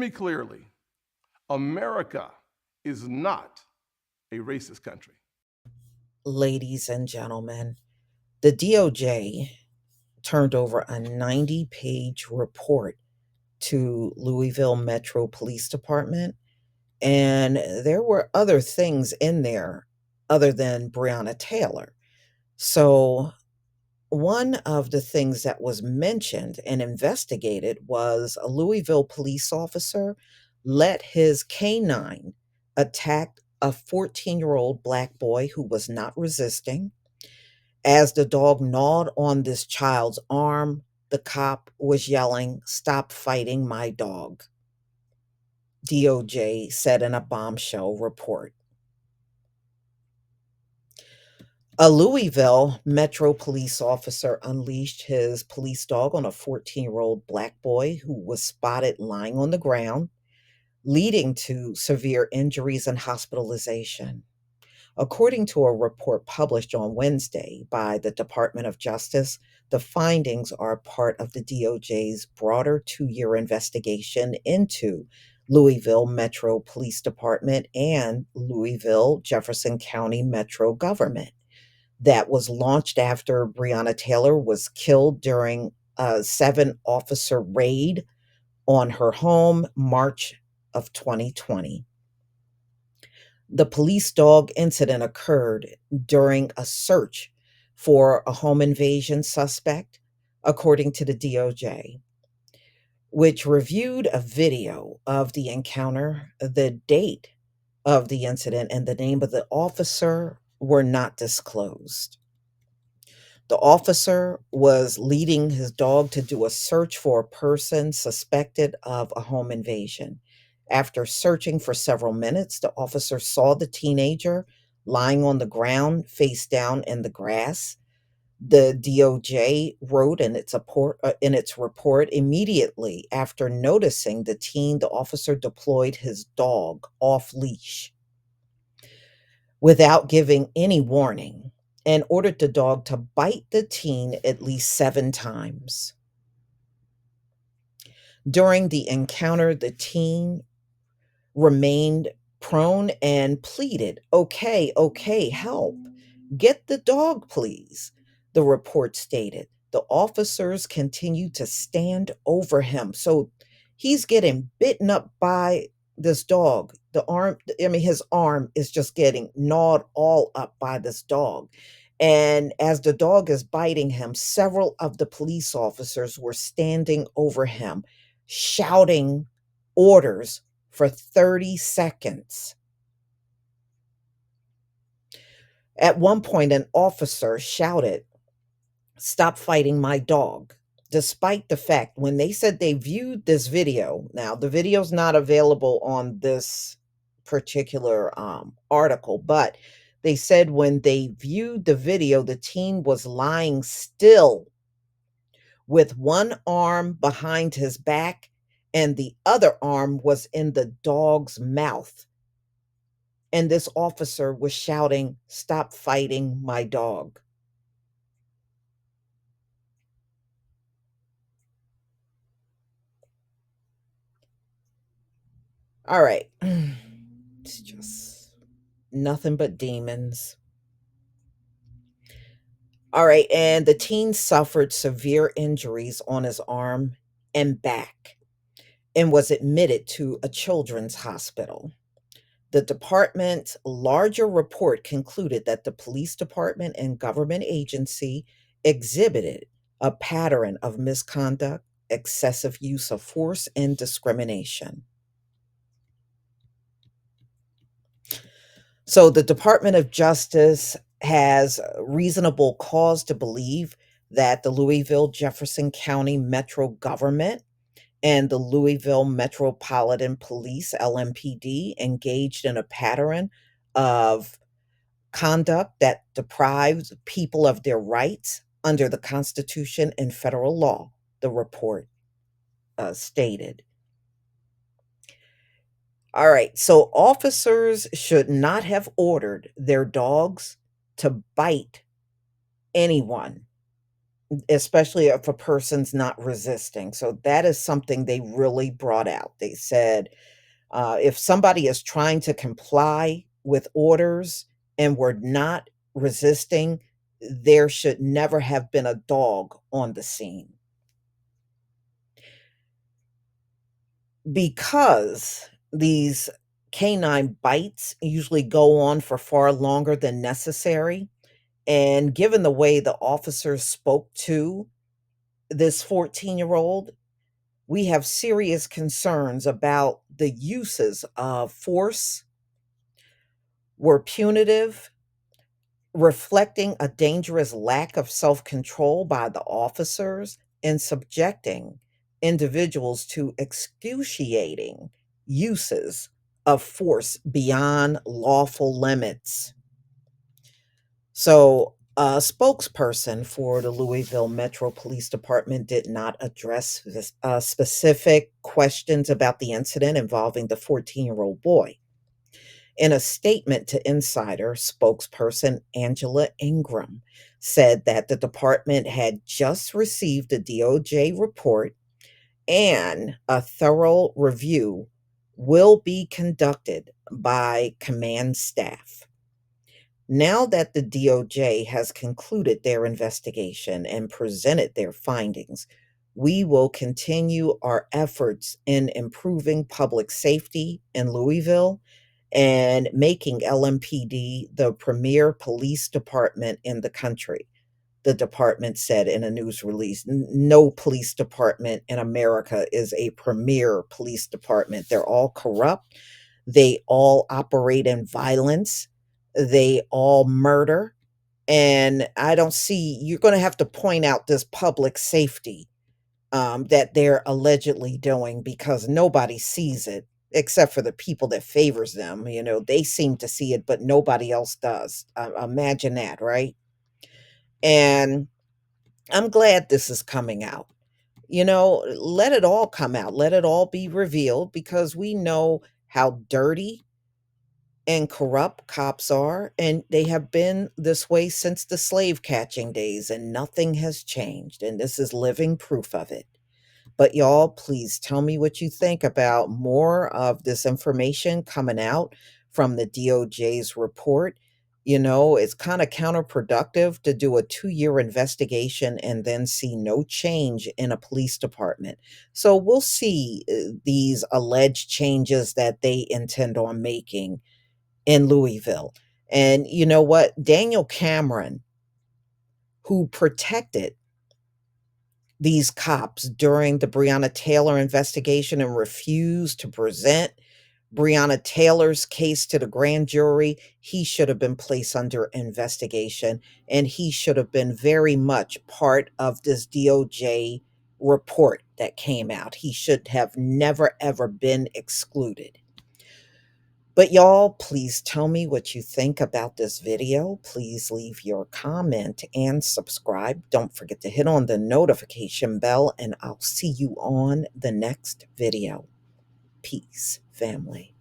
me clearly. America is not a racist country. Ladies and gentlemen, the DOJ turned over a 90-page report to Louisville Metro Police Department, and there were other things in there other than Breonna Taylor. So, one of the things that was mentioned and investigated was a Louisville police officer let his canine attack a 14-year-old black boy who was not resisting. As the dog gnawed on this child's arm, the cop was yelling, "Stop fighting my dog," DOJ said in a Bombshell report. A Louisville Metro police officer unleashed his police dog on a 14-year-old black boy who was spotted lying on the ground, leading to severe injuries and hospitalization. According to a report published on Wednesday by the Department of Justice, the findings are part of the DOJ's broader 2-year investigation into Louisville Metro Police Department and Louisville Jefferson County Metro government that was launched after Breonna Taylor was killed during a 7-officer raid on her home March of 2020. The police dog incident occurred during a search for a home invasion suspect, according to the DOJ, which reviewed a video of the encounter. The date of the incident and the name of the officer were not disclosed. The officer was leading his dog to do a search for a person suspected of a home invasion. After searching for several minutes, the officer saw the teenager lying on the ground, face down in the grass. The DOJ wrote in its report, immediately after noticing the teen, the officer deployed his dog off leash without giving any warning and ordered the dog to bite the teen at least 7 times. During the encounter, the teen remained prone and pleaded, "Okay, okay, help. Get the dog, please," the report stated. The officers continued to stand over him. So he's getting bitten up by this dog. His arm is just getting gnawed all up by this dog. And as the dog is biting him, several of the police officers were standing over him, shouting orders for 30 seconds. At one point, an officer shouted, "Stop fighting my dog." Despite the fact, when they said they viewed this video, now the video's not available on this particular article, but they said when they viewed the video, the teen was lying still with one arm behind his back and the other arm was in the dog's mouth. And this officer was shouting, "Stop fighting my dog." All right. It's just nothing but demons. All right. And the teen suffered severe injuries on his arm and back and was admitted to a children's hospital. The department's larger report concluded that the police department and government agency exhibited a pattern of misconduct, excessive use of force, and discrimination. So the Department of Justice has reasonable cause to believe that the Louisville Jefferson County Metro government and the Louisville Metropolitan Police, LMPD, engaged in a pattern of conduct that deprives people of their rights under the Constitution and federal law, the report stated. All right, so officers should not have ordered their dogs to bite anyone. especially if a person's not resisting. So that is something they really brought out. They said, if somebody is trying to comply with orders and we're not resisting, there should never have been a dog on the scene. Because these canine bites usually go on for far longer than necessary, and given the way the officers spoke to this 14-year-old, we have serious concerns about the uses of force were punitive, reflecting a dangerous lack of self-control by the officers and subjecting individuals to excruciating uses of force beyond lawful limits. So, a spokesperson for the Louisville Metro Police Department did not address this, specific questions about the incident involving the 14-year-old boy. In a statement to Insider, spokesperson Angela Ingram said that the department had just received a DOJ report and a thorough review will be conducted by command staff. Now that the DOJ has concluded their investigation and presented their findings, we will continue our efforts in improving public safety in Louisville and making LMPD the premier police department in the country. The department said in a news release, no police department in America is a premier police department. They're all corrupt. They all operate in violence. They all murder. And I don't see, you're going to have to point out this public safety that they're allegedly doing, because nobody sees it except for the people that favors them. You know, they seem to see it, but nobody else does. Imagine that, right? And I'm glad this is coming out. You know, let it all come out. Let it all be revealed, because we know how dirty and corrupt cops are, and they have been this way since the slave catching days, and nothing has changed. And this is living proof of it. But y'all, please tell me what you think about more of this information coming out from the DOJ's report. You know, it's kind of counterproductive to do a 2-year investigation and then see no change in a police department. So we'll see these alleged changes that they intend on making in Louisville. And you know what? Daniel Cameron, who protected these cops during the Breonna Taylor investigation and refused to present Breonna Taylor's case to the grand jury, he should have been placed under investigation, and he should have been very much part of this DOJ report that came out. He should have never, ever been excluded. But y'all, please tell me what you think about this video. Please leave your comment and subscribe. Don't forget to hit on the notification bell, and I'll see you on the next video. Peace, family.